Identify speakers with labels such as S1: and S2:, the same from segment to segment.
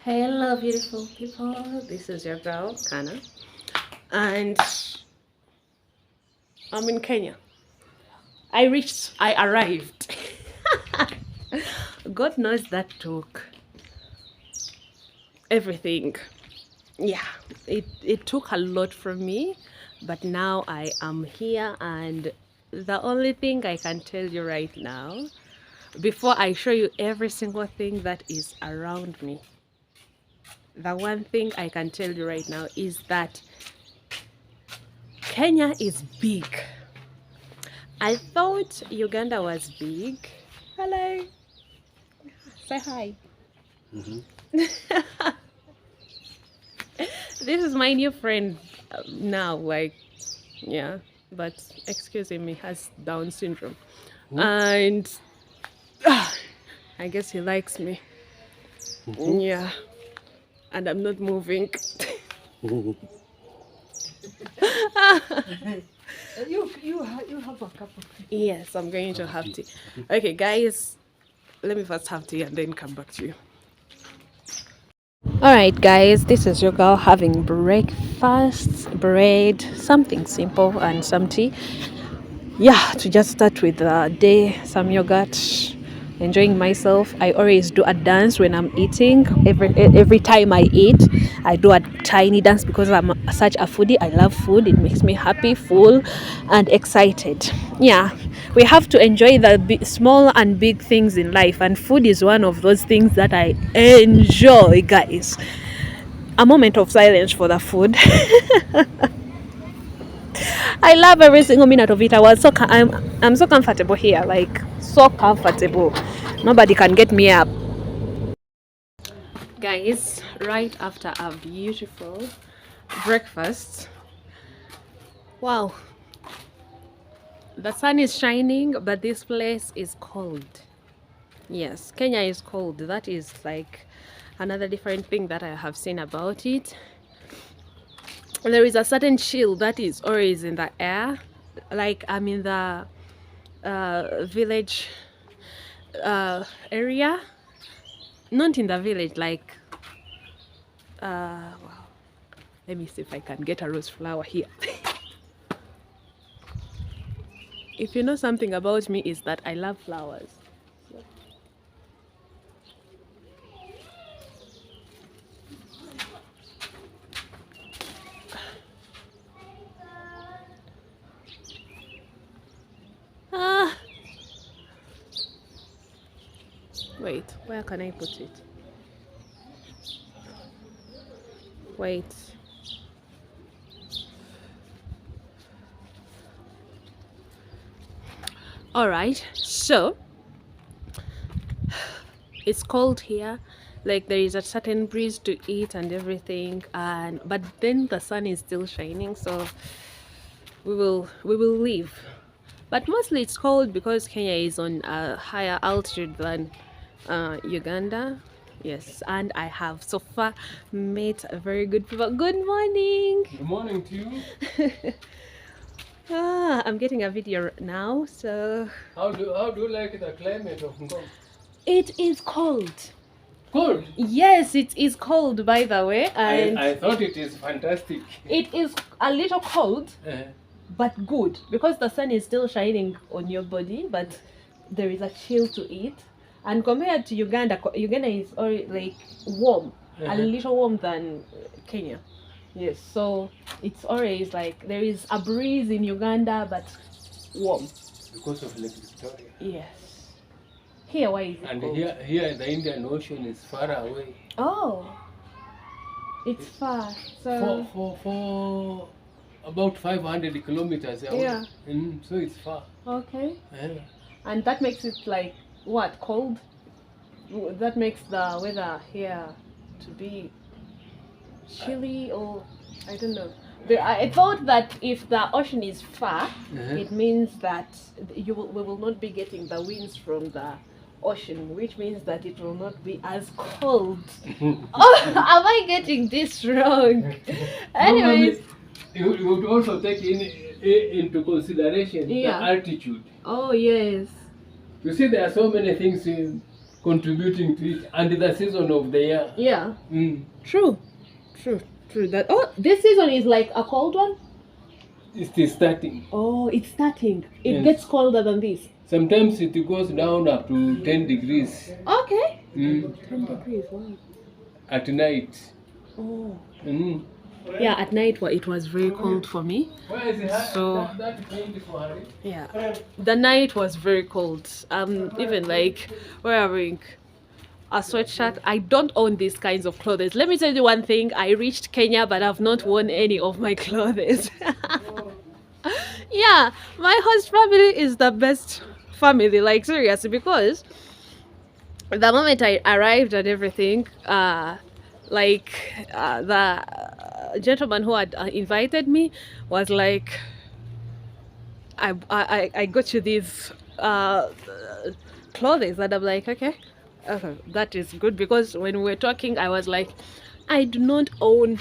S1: Hello, beautiful people. This is your girl, Kana, and I'm in Kenya. I arrived. God knows that took everything. Yeah, it took a lot from me, but now I am here, and the only thing I can tell you right now, before I show you every single thing that is around me, the one thing I can tell you right now is that Kenya is big. I thought Uganda was big. Hello. Say hi. This is my new friend now. Yeah, but excusing me, has Down syndrome. And I guess he likes me. Yeah, and I'm not moving.
S2: You have a cup of tea.
S1: Yes, I'm going to have tea. Okay, guys, let me first have tea and then come back to you. Alright guys, this is your girl having breakfast, bread, something simple and some tea. Yeah, to just start with the day, some yogurt, enjoying myself. I always do a dance when I'm eating. Every time I eat, I do a tiny dance because I'm such a foodie. I love food. It makes me happy, full, and excited. Yeah, we have to enjoy the small and big things in life, and food is one of those things that I enjoy, guys. A moment of silence for the food. I love every single minute of it. I'm so comfortable here, like so comfortable. Nobody can get me up. Guys, right after a beautiful breakfast. Wow. The sun is shining, but this place is cold. Yes, Kenya is cold. That is like another different thing that I have seen about it. There is a certain chill that is always in the air. Like I'm in the village area, not in the village, like wow. Let me see if I can get a rose flower here. If you know something about me, is that I love flowers. Ah, wait, where can I put it? Wait. All right, so it's cold here, like there is a certain breeze to eat and everything, and but then the sun is still shining, so we will leave. But mostly it's cold because Kenya is on a higher altitude than Uganda. Yes, and I have so far met a very good people. Good morning.
S2: Good morning to you.
S1: I'm getting a video now, so
S2: How do you like the climate of Ngong?
S1: it is cold.
S2: Cold.
S1: Yes, it is cold, by the way, and
S2: I thought it is fantastic.
S1: it is a little cold,
S2: Uh,
S1: but good because the sun is still shining on your body, but there is a chill to it. And compared to Uganda, Uganda is already like warm, a little warm than Kenya. Yes, so it's always like there is a breeze in Uganda, but warm.
S2: because of Lake Victoria.
S1: Yes. Here, why is it
S2: And
S1: cold?
S2: here the Indian Ocean is far away.
S1: Oh, it's far. So
S2: For about 500 kilometers away.
S1: Yeah.
S2: So it's far.
S1: okay,
S2: Uh,
S1: and that makes it like what, cold? That makes the weather here to be chilly, or I don't know. I thought that if the ocean is far, it means that we will not be getting the winds from the ocean, which means that it will not be as cold. Oh, am I getting this wrong? Anyways,
S2: you would also take into consideration
S1: Yeah.
S2: the altitude.
S1: oh yes.
S2: You see, there are so many things contributing to it, and the season of the year.
S1: Yeah.
S2: Mm.
S1: True. True. True. That. Oh, this season is like a cold one.
S2: It is starting.
S1: Oh, it's starting. It
S2: Yes.
S1: gets colder than this.
S2: Sometimes it goes down up to 10 degrees.
S1: Okay.
S2: Mm.
S1: 10 degrees. Wow.
S2: At night.
S1: Oh.
S2: Mm.
S1: Yeah, at night it was very cold for me.
S2: Where is it?
S1: So-
S2: that paint for it?
S1: Yeah, the night was very cold. Even like wearing a sweatshirt. I don't own these kinds of clothes. Let me tell you one thing. I reached Kenya, but I've not worn any of my clothes. Yeah, my host family is the best family. Like seriously, because the moment I arrived and everything, the gentleman who had invited me was like, I got you these clothes, and I'm like, okay, that is good, because when we were talking, I was like, I do not own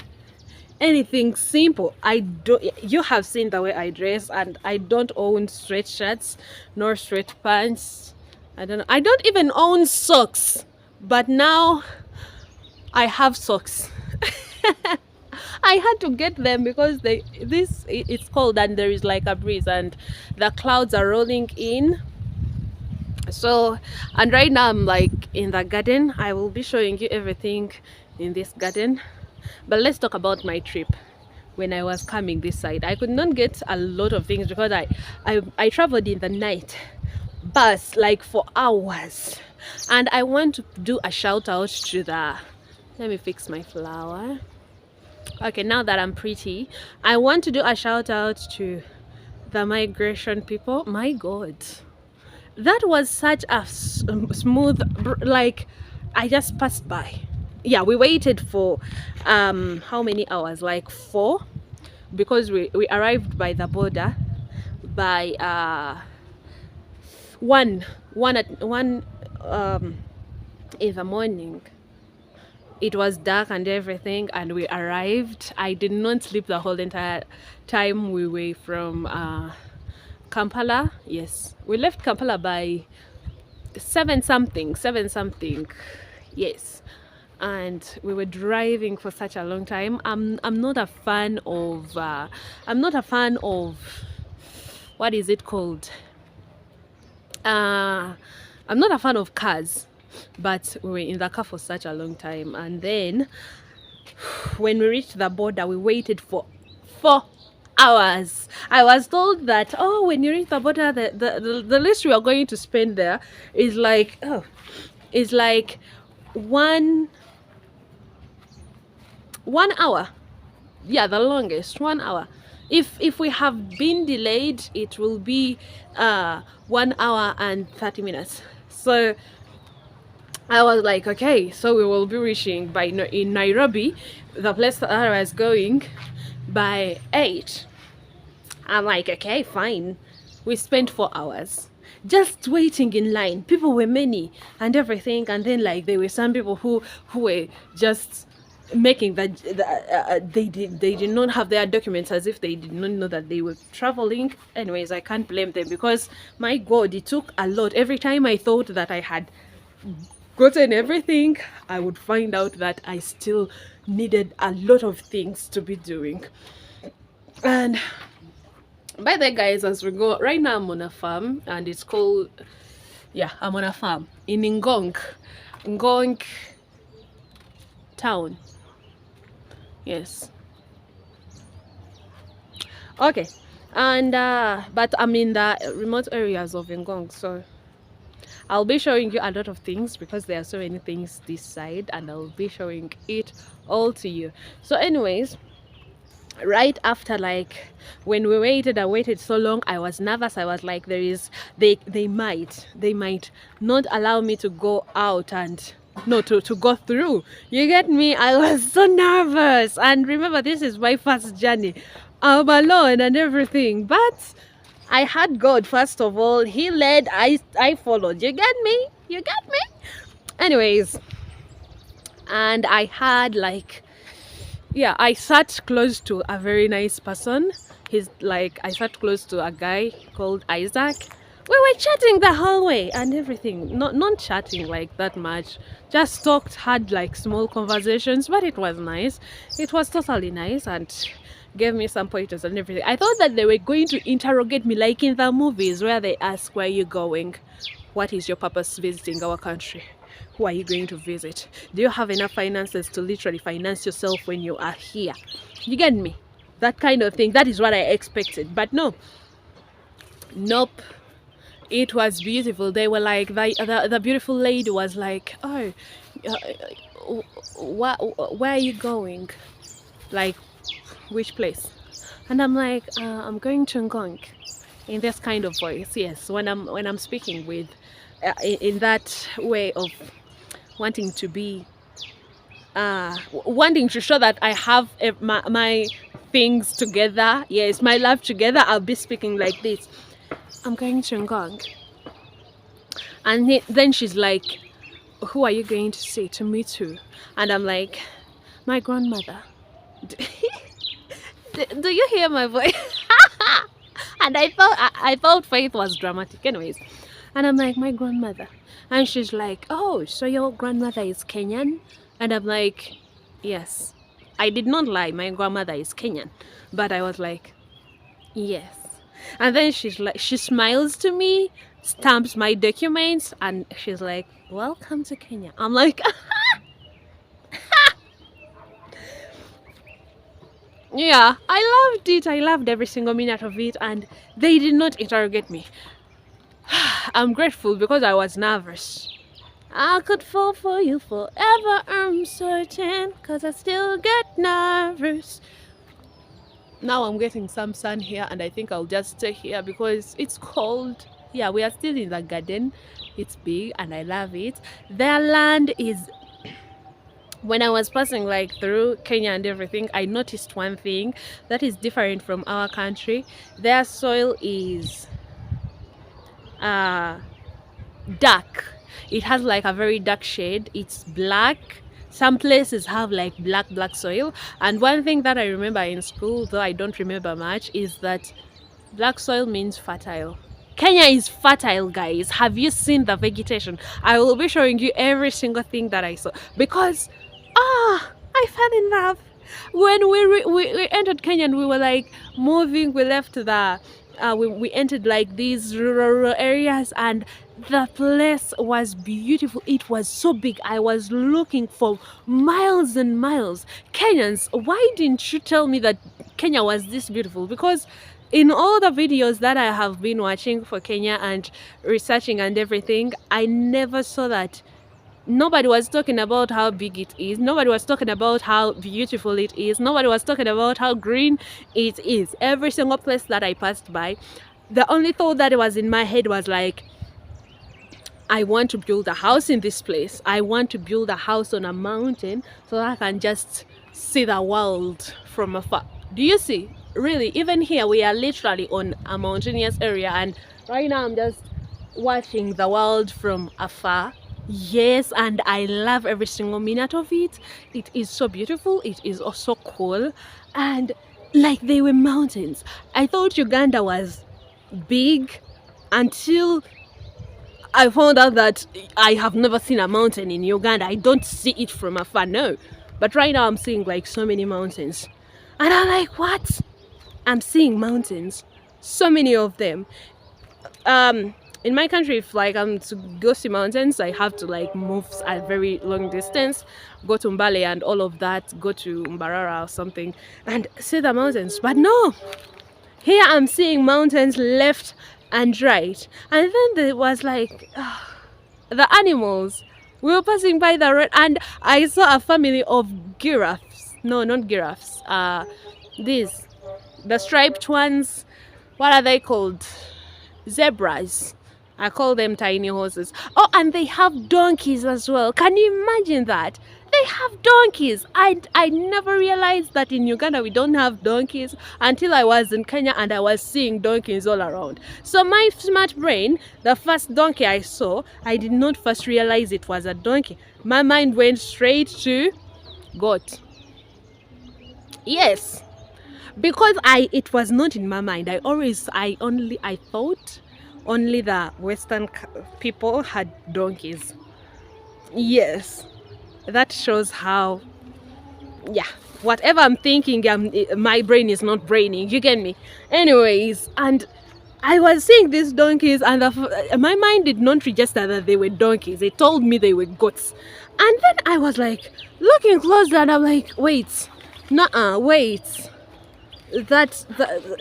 S1: anything simple. I don't. You have seen the way I dress, and I don't own sweatshirts nor sweatpants. I don't know. I don't even own socks, but now I have socks. I had to get them because it's cold and there is like a breeze and the clouds are rolling in. So, and right now I'm like in the garden. I will be showing you everything in this garden. But let's talk about my trip. When I was coming this side, I could not get a lot of things because I traveled in the night bus like for hours. And I want to do a shout out to the, let me fix my flower. Okay, now that I'm pretty, I want to do a shout out to the migration people. My God, that was such a smooth, like, I just passed by. Yeah, we waited for how many hours? Like 4, because we arrived by the border by 1 in the morning. It was dark and everything, and we arrived. I did not sleep the whole entire time we were from Kampala. Yes, we left Kampala by 7 something. Yes, and we were driving for such a long time. I'm not a fan of what is it called? I'm not a fan of cars, but we were in the car for such a long time. And then when we reached the border, we waited for 4 hours. I was told that, oh, when you reach the border, the least we are going to spend there is like one hour. Yeah, the longest 1 hour. If we have been delayed, it will be 1 hour and 30 minutes. So I was like, okay, so we will be reaching in Nairobi, the place that I was going, by 8. I'm like, okay, fine. We spent 4 hours just waiting in line. People were many and everything, and then like there were some people who were just making that they did not have their documents, as if they did not know that they were traveling. Anyways, I can't blame them, because my God, it took a lot. Every time I thought that I had gotten everything, I would find out that I still needed a lot of things to be doing. And by the way, guys, as we go, right now I'm on a farm, and it's called, yeah, I'm on a farm in Ngong town. Yes. Okay. And but I'm in the remote areas of Ngong, so I'll be showing you a lot of things, because there are so many things this side, and I'll be showing it all to you. So anyways, right after, like, when we waited, I waited so long, I was nervous. I was like, they might not allow me to go out and to go through. You get me? I was so nervous. And remember, this is my first journey. I'm alone and everything, but I had God. First of all, He led, I followed. You get me? Anyways, and I had like, yeah, I sat close to a very nice person. I sat close to a guy called Isaac, We were chatting the whole way and everything. Not chatting like that much. Just talked, had like small conversations, but it was nice. It was totally nice and gave me some pointers and everything. I thought that they were going to interrogate me like in the movies where they ask, where are you going? What is your purpose visiting our country? Who are you going to visit? Do you have enough finances to literally finance yourself when you are here? You get me? That kind of thing. That is what I expected. But no. Nope. It was beautiful. They were like, the beautiful lady was like, oh, where are you going? Like, which place? And I'm like, I'm going to Ngong, in this kind of voice. Yes, when I'm speaking with, in that way of wanting to be, wanting to show that I have my things together. Yes, my life together. I'll be speaking like this. I'm going to Ngong. And then she's like, who are you going to say to me too? And I'm like, my grandmother. Do you hear my voice? And I thought Faith was dramatic anyways. And I'm like, my grandmother. And she's like, oh, so your grandmother is Kenyan? And I'm like, yes. I did not lie, my grandmother is Kenyan. But I was like, yes. And then she's like, she smiles to me, stamps my documents, and she's like, welcome to Kenya. I'm like, yeah, I loved it. I loved every single minute of it, and they did not interrogate me. I'm grateful because I was nervous. I could fall for you forever, I'm certain, because I still get nervous. Now I'm getting some sun here, and I think I'll just stay here because it's cold. Yeah, we are still in the garden. It's big and I love it. Their land is, when I was passing like through Kenya and everything, I noticed one thing that is different from our country. Their soil is dark. It has like a very dark shade. It's black. Some places have like black soil. And one thing that I remember in school, though I don't remember much, is that black soil means fertile. Kenya is fertile, guys. Have you seen the vegetation? I will be showing you every single thing that I saw, because I fell in love when we entered Kenya and we were like moving. We left the we entered like these rural areas, and the place was beautiful. It was so big. I was looking for miles and miles. Kenyans, why didn't you tell me that Kenya was this beautiful? Because in all the videos that I have been watching for Kenya and researching and everything, I never saw that. Nobody was talking about how big it is. Nobody was talking about how beautiful it is. Nobody was talking about how green it is. Every single place that I passed by, the only thought that was in my head was like, I want to build a house in this place. I want to build a house on a mountain so that I can just see the world from afar. Do you see? Really, even here, we are literally on a mountainous area, and right now I'm just watching the world from afar. Yes, and I love every single minute of it. It is so beautiful. It is also cool, and like they were mountains. I thought Uganda was big until I found out that I have never seen a mountain in Uganda. I don't see it from afar, no. But right now I'm seeing like so many mountains, and I'm like, what? I'm seeing mountains, so many of them. In my country, if like I'm to go see mountains, I have to like move a very long distance, go to Mbale and all of that, go to Mbarara or something and see the mountains. But no, here I'm seeing mountains left and right. And then there was like the animals. We were passing by the road and I saw a family of giraffes. No, not giraffes. These, the striped ones. What are they called? Zebras. I call them tiny horses. Oh, and they have donkeys as well. Can you imagine that? They have donkeys. I never realized that in Uganda we don't have donkeys until I was in Kenya and I was seeing donkeys all around. So my smart brain, the first donkey I saw, I did not first realize it was a donkey. My mind went straight to goat. Yes. Because it was not in my mind. I thought only the Western people had donkeys. Yes, that shows how, yeah, whatever I'm thinking, my brain is not braining. You get me? Anyways, and I was seeing these donkeys, and my mind did not register that they were donkeys. It told me they were goats. And then I was like, looking closer, and I'm like, wait, nuh-uh, wait.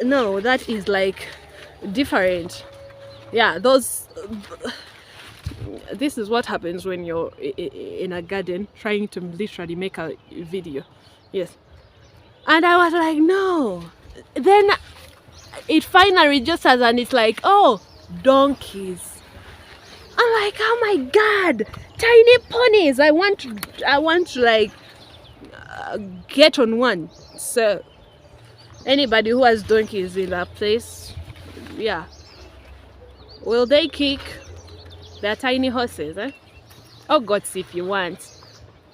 S1: No, that is like different. Yeah, this is what happens when you're in a garden trying to literally make a video. Yes. And I was like, no. Then it finally registers, and it's like, oh, donkeys. I'm like, oh my god, tiny ponies. I want to like get on one. So anybody who has donkeys in that place, yeah, will they kick their tiny horses, eh? Oh gods, if you want.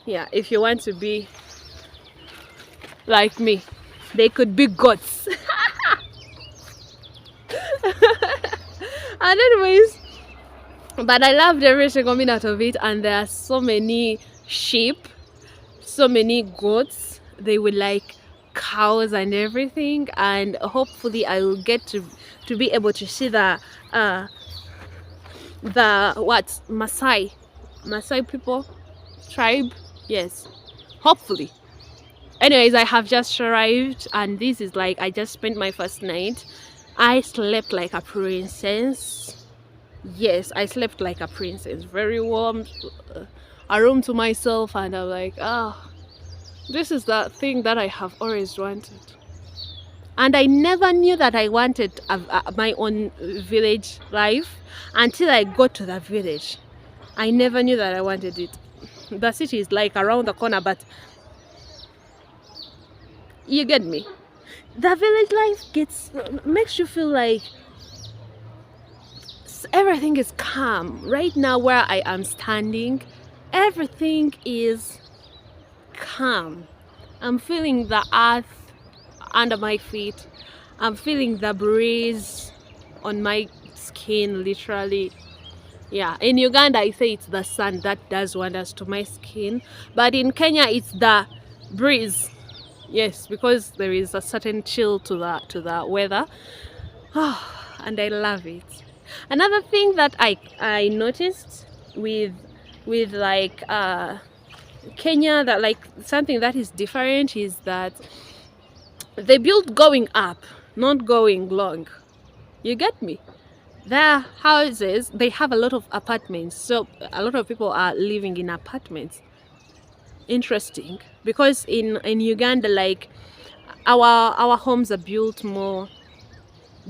S1: Yeah, if you want to be like me, they could be goats. And anyways, but I loved every single minute of it. And there are so many sheep, so many goats. They were like cows and everything. And hopefully I will get to be able to see the what, Maasai people, tribe. Yes, hopefully. Anyways, I have just arrived, and this is like, I just spent my first night. I slept like a princess. Yes, I slept like a princess. Very warm, a room to myself, and I'm like, this is the thing that I have always wanted. And I never knew that I wanted my own village life until I got to the village. I never knew that I wanted it. The city is like around the corner, but you get me. The village life makes you feel like everything is calm. Right now where I am standing, everything is calm. I'm feeling the earth under my feet. I'm feeling the breeze on my skin, literally. Yeah, in Uganda I say it's the sun that does wonders to my skin, but in Kenya it's the breeze. Yes, because there is a certain chill to the weather. And I love it. Another thing that I noticed with like Kenya, that like something that is different, is that they build going up, not going long. You get me? Their houses, they have a lot of apartments, so a lot of people are living in apartments. Interesting, because in Uganda, like our homes are built more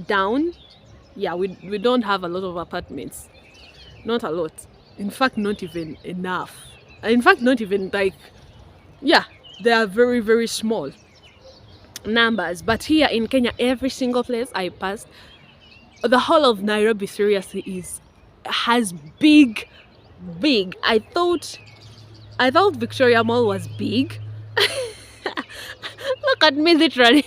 S1: down. Yeah, we don't have a lot of apartments, not a lot. In fact, not even enough. In fact, not even like, yeah, they are very, very small numbers. But here in Kenya, every single place I passed, the whole of Nairobi seriously has big. I thought Victoria Mall was big. Look at me, literally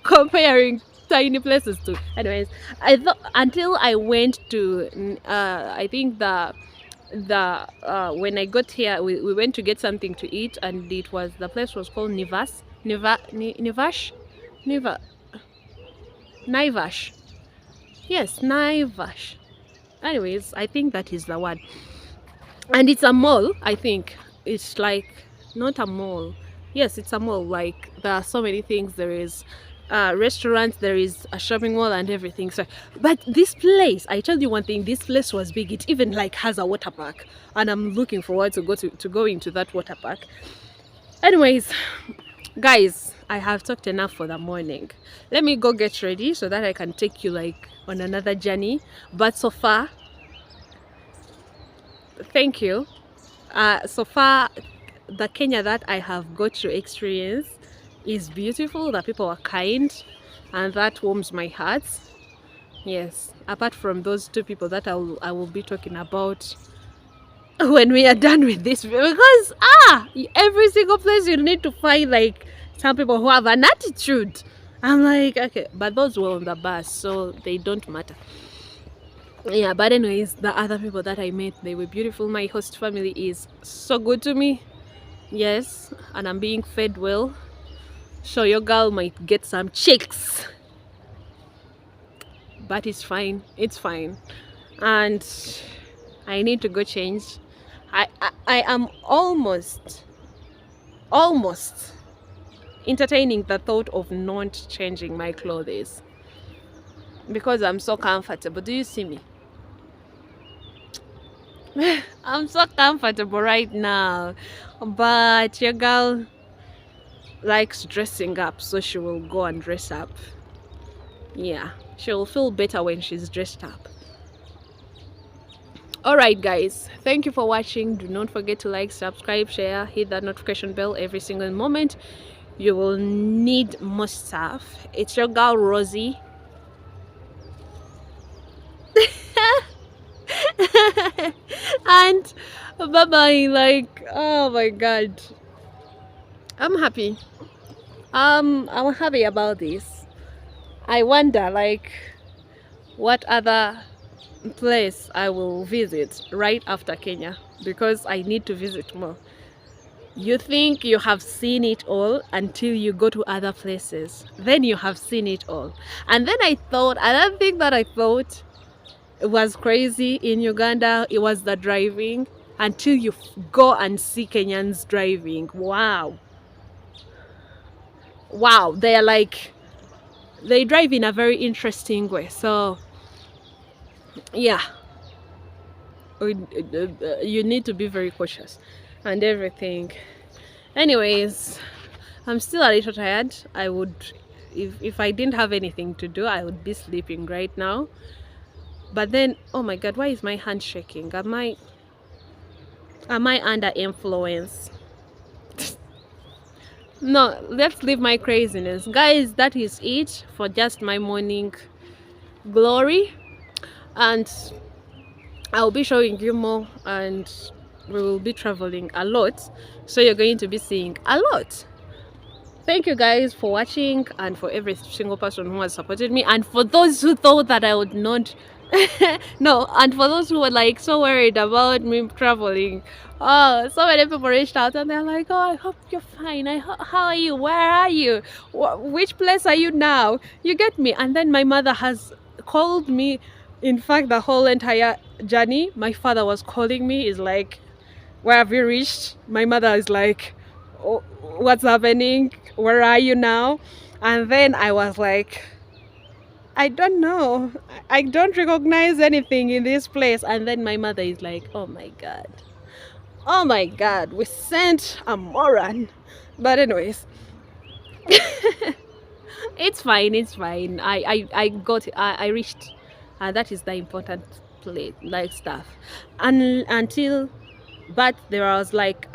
S1: comparing tiny places to. Anyways, I thought, until I went to I think the when I got here, we went to get something to eat, and the place was called Naivash. Yes, Naivash. Anyways, I think that is the word. And it's a mall. I think it's like, not a mall. Yes, it's a mall. Like, there are so many things. There is restaurants, there is a shopping mall, and everything. So, but this place, I tell you one thing, this place was big. It even like has a water park, and I'm looking forward to go into that water park. Anyways, guys, I have talked enough for the morning. Let me go get ready so that I can take you like on another journey. But so far, thank you. So far, the Kenya that I have got to experience is beautiful. The people are kind, and that warms my heart. Yes, apart from those two people that I will be talking about when we are done with this video, because every single place you need to find like some people who have an attitude. I'm like, okay, but those were on the bus, so they don't matter. Yeah, but anyways, the other people that I met, they were beautiful. My host family is so good to me. Yes, and I'm being fed well. So your girl might get some chicks, but it's fine. It's fine. And I need to go change. I am almost entertaining the thought of not changing my clothes because I'm so comfortable. Do you see me? I'm so comfortable right now. But your girl likes dressing up, so she will go and dress up. Yeah, she'll feel better when she's dressed up. Alright guys, thank you for watching. Do not forget to like, subscribe, share, hit that notification bell every single moment. You will need more stuff. It's your girl Rosie. And bye bye. Like, oh my god, I'm happy. I'm happy about this. I wonder like what other place I will visit right after Kenya, because I need to visit more. You think you have seen it all until you go to other places, then you have seen it all. And then I thought, another thing that I thought was crazy in Uganda, it was the driving. Until you go and see Kenyans driving, wow, they're like, they drive in a very interesting way. So yeah, you need to be very cautious and everything. Anyways, I'm still a little tired. I would, if I didn't have anything to do, I would be sleeping right now. But then, oh my god, why is my hand shaking? Am I under influence? No, let's leave my craziness. Guys, that is it for just my morning glory. And I'll be showing you more, and we will be traveling a lot. So you're going to be seeing a lot. Thank you guys for watching, and for every single person who has supported me, and for those who thought that I would not no, and for those who were like so worried about me traveling. Oh, so many people reached out and they're like, oh, I hope you're fine. How are you? Where are you? Which place are you now? You get me? And then my mother has called me. In fact, the whole entire journey, my father was calling me. Is like, where have you reached? My mother is like, oh, what's happening? Where are you now? And then I was like, I don't know. I don't recognize anything in this place. And then my mother is like, oh my god. Oh my god, we sent a moron. But anyways, it's fine, it's fine. I got it. I reached. That is the important place, like stuff. And until, but there was like,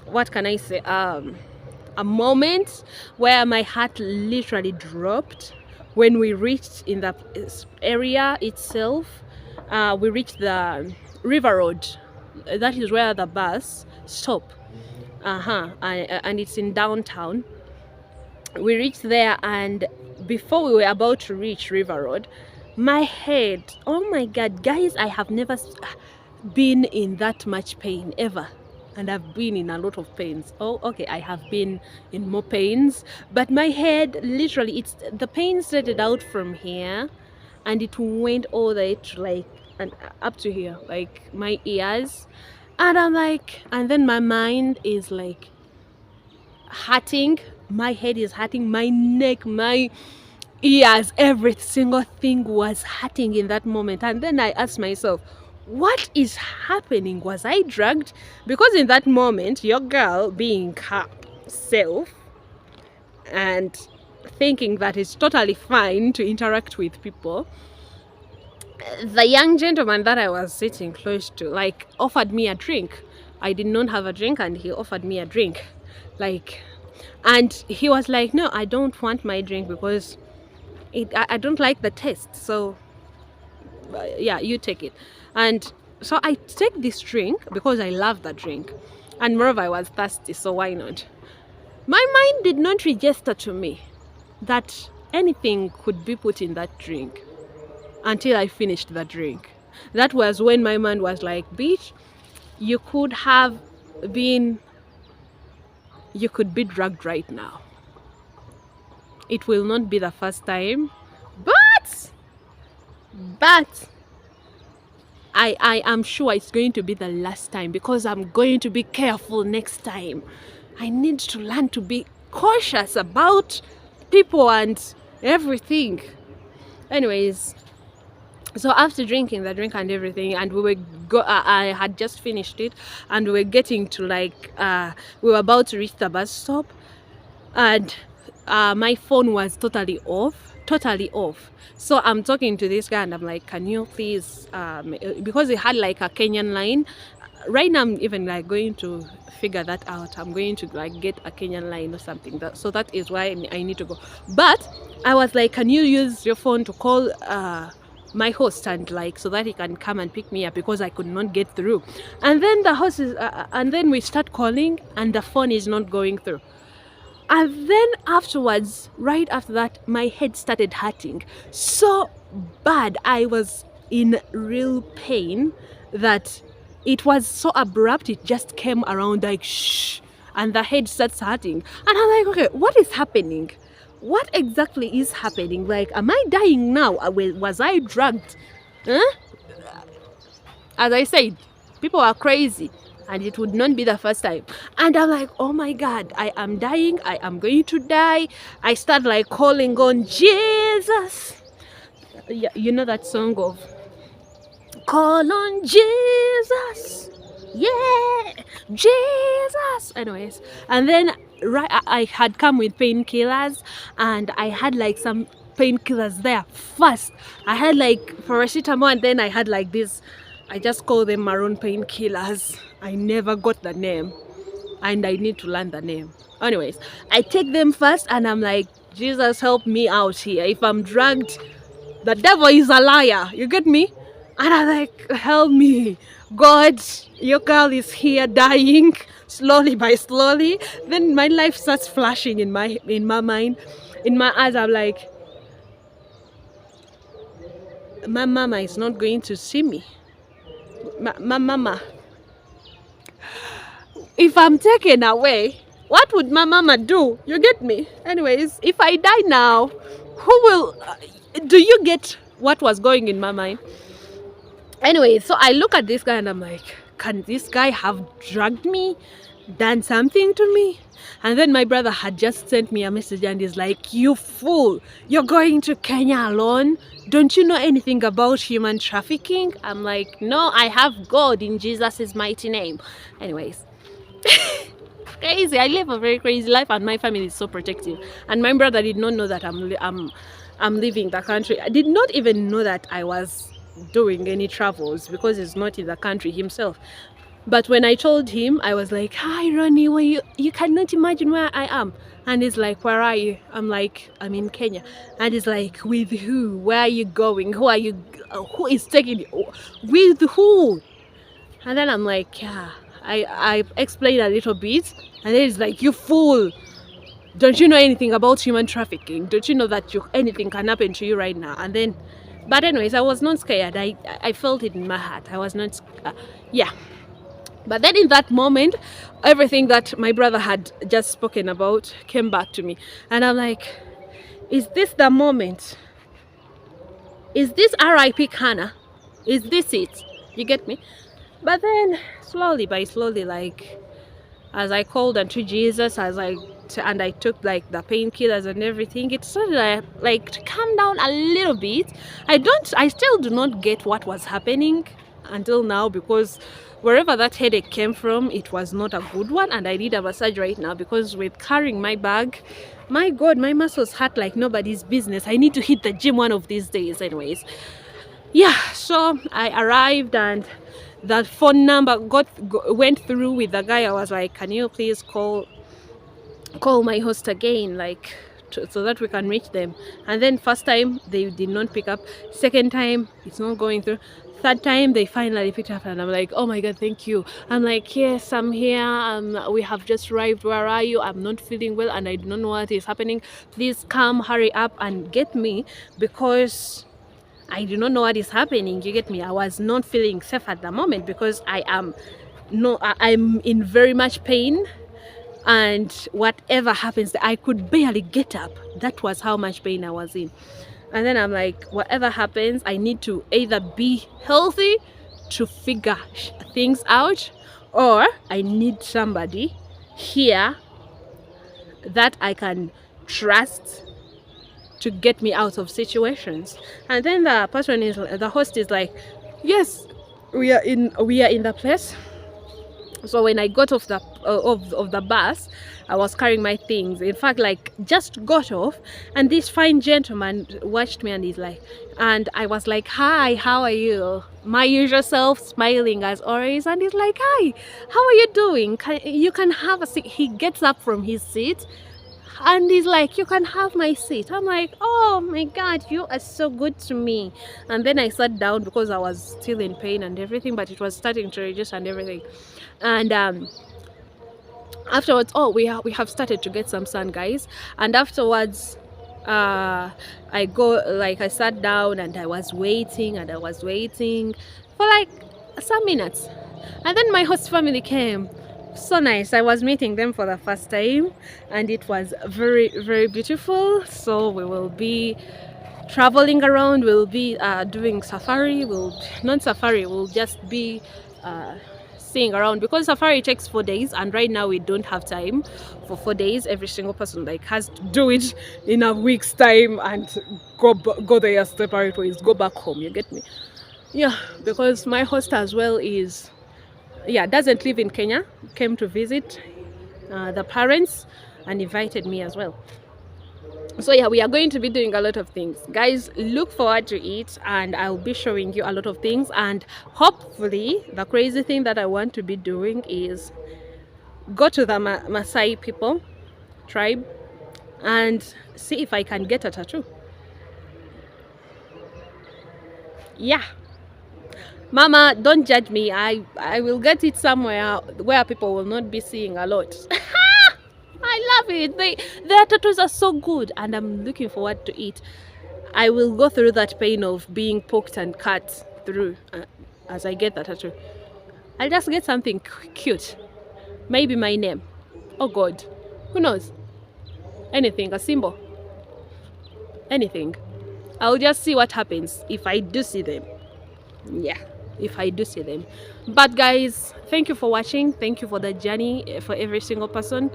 S1: what can I say? A moment where my heart literally dropped when we reached in the area itself. We reached the river road. That is where the bus stop. And it's in downtown. We reached there, and before we were about to reach river road, my head, oh my god guys, I have never been in that much pain ever. And I've been in a lot of pains. Oh, okay, I have been in more pains, but my head literally, it's the pain started out from here and it went all the way to like, and up to here, like my ears. And I'm like, and then my mind is like hurting, my head is hurting, my neck, my ears, every single thing was hurting in that moment. And then I asked myself, what is happening? Was I drugged? Because in that moment, your girl being herself and thinking that it's totally fine to interact with people, the young gentleman that I was sitting close to like offered me a drink. I did not have a drink, and he offered me a drink, like, and he was like, no, I don't want my drink because I don't like the taste, so yeah, you take it. And so I take this drink because I love that drink, and moreover I was thirsty, so why not? My mind did not register to me that anything could be put in that drink. until I finished the drink. That was when my mind was like, bitch, you could have been, you could be drugged right now. It will not be the first time, but I am sure it's going to be the last time, because I'm going to be careful next time. I need to learn to be cautious about people and everything. Anyways, so after drinking the drink and everything, and I had just finished it, and we were getting to we were about to reach the bus stop, and my phone was totally off. So I'm talking to this guy and I'm like, can you please, because he had like a Kenyan line. Right now I'm even like going to figure that out. I'm going to like get a Kenyan line or something. So that is why I need to go. But I was like, can you use your phone to call my host, and like so that he can come and pick me up, because I could not get through. And then the host is and then we start calling and the phone is not going through. And then afterwards, right after that, my head started hurting so bad. I was in real pain that it was so abrupt. It just came around like shh, and the head starts hurting. And I'm like, okay, what is happening? What exactly is happening? Like, am I dying now? Was I drugged? Huh? As I said, people are crazy, and it would not be the first time. And I'm like, oh my God, I am dying. I am going to die. I start like calling on Jesus. Yeah, you know that song of call on Jesus. Yeah, Jesus. Anyways, and then I had come with painkillers, and I had like some painkillers there first. I had like paracetamol, and then I had like this, I just call them maroon painkillers. I never got the name, and I need to learn the name. Anyways, I take them first, and I'm like, Jesus, help me out here. If I'm drugged, the devil is a liar. You get me? And I'm like, help me. God, your girl is here dying slowly by slowly. Then my life starts flashing in my mind. In my eyes, I'm like, my mama is not going to see me. My mama, if I'm taken away, what would my mama do? You get me? Anyways, if I die now, who will... do you get what was going in my mind? Anyway, so I look at this guy and I'm like, can this guy have drugged me, done something to me? And then my brother had just sent me a message and he's like, you fool, you're going to Kenya alone? Don't you know anything about human trafficking? I'm like, no, I have God in Jesus' mighty name. Anyways, crazy. I live a very crazy life, and my family is so protective. And my brother did not know that I'm leaving the country. I did not even know that I was doing any travels, because he's not in the country himself. But when I told him, I was like, hi Ronnie, well, you cannot imagine where I am. And he's like, where are you? I'm like, I'm in Kenya. And he's like, with who? Where are you going? Who are you? Who is taking you? With who? And then I'm like, yeah. I explained a little bit, and then he's like, you fool, don't you know anything about human trafficking? Don't you know that anything can happen to you right now? And then, but anyways, I was not scared. I felt it in my heart. I was not yeah. But then in that moment, everything that my brother had just spoken about came back to me, and I'm like, is this the moment? Is this RIP Kana? Is this it? You get me? But then slowly by slowly, like as I called unto Jesus, and I took like the painkillers and everything, it started like to calm down a little bit. I still do not get what was happening until now, because wherever that headache came from, it was not a good one, and I need a massage right now, because with carrying my bag, my God, my muscles hurt like nobody's business. I need to hit the gym one of these days. Anyways, yeah, so I arrived, and the phone number went through with the guy. I was like, can you please call my host again, like so that we can reach them? And then first time they did not pick up, second time it's not going through, third time they finally picked up, and I'm like, oh my God, thank you. I'm like, yes, I'm here, we have just arrived. Where are you? I'm not feeling well and I don't know what is happening. Please come, hurry up and get me, because I do not know what is happening. You get me? I was not feeling safe at the moment because I'm in very much pain, and whatever happens, I could barely get up. That was how much pain I was in. And then I'm like, whatever happens, I need to either be healthy to figure things out, or I need somebody here that I can trust to get me out of situations. And then the host is like, yes, we are in the place. So when I got off of the bus, I was carrying my things. In fact, like, just got off, and this fine gentleman watched me, and he's like, and I was like, hi, how are you? My usual self, smiling as always, and he's like, hi, how are you doing? You can have a seat. He gets up from his seat, and he's like, you can have my seat. I'm like, oh my god, you are so good to me. And then I sat down because I was still in pain and everything, but it was starting to reduce and everything. And afterwards, oh, we have started to get some sun, guys. And afterwards, I sat down, and I was waiting for like some minutes, and then my host family came. So nice. I was meeting them for the first time, and it was very, very beautiful. So we will be traveling around. We'll be doing safari. We'll just be seeing around, because safari takes 4 days, and right now we don't have time for 4 days. Every single person like has to do it in a week's time and go there separate ways, go back home. You get me? Yeah, because my host as well doesn't live in Kenya, came to visit the parents and invited me as well. So yeah, we are going to be doing a lot of things, guys. Look forward to it, and I'll be showing you a lot of things. And hopefully, the crazy thing that I want to be doing is go to the Maasai people tribe and see if I can get a tattoo. Yeah, mama, don't judge me. I will get it somewhere where people will not be seeing a lot. I love it. Their tattoos are so good, and I'm looking forward to it. I will go through that pain of being poked and cut through as I get that tattoo. I'll just get something cute. Maybe my name. Oh God, who knows? Anything, a symbol, anything. I'll just see what happens if I do see them. Yeah, if I do see them. But guys, thank you for watching. Thank you for the journey, for every single person.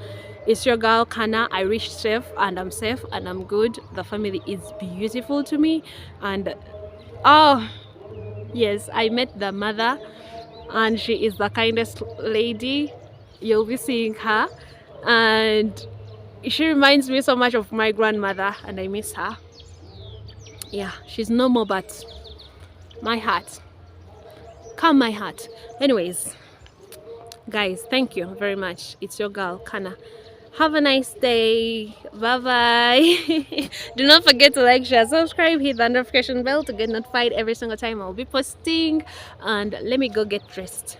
S1: It's your girl Kana. I reached safe, and I'm safe, and I'm good. The family is beautiful to me, and oh yes, I met the mother, and she is the kindest lady. You'll be seeing her, and she reminds me so much of my grandmother, and I miss her. Yeah, she's no more, but my heart, calm my heart. Anyways, guys, thank you very much. It's your girl Kana. Have a nice day. Bye bye. Do not forget to like, share, subscribe, hit the notification bell to get notified every single time I'll be posting. And let me go get dressed.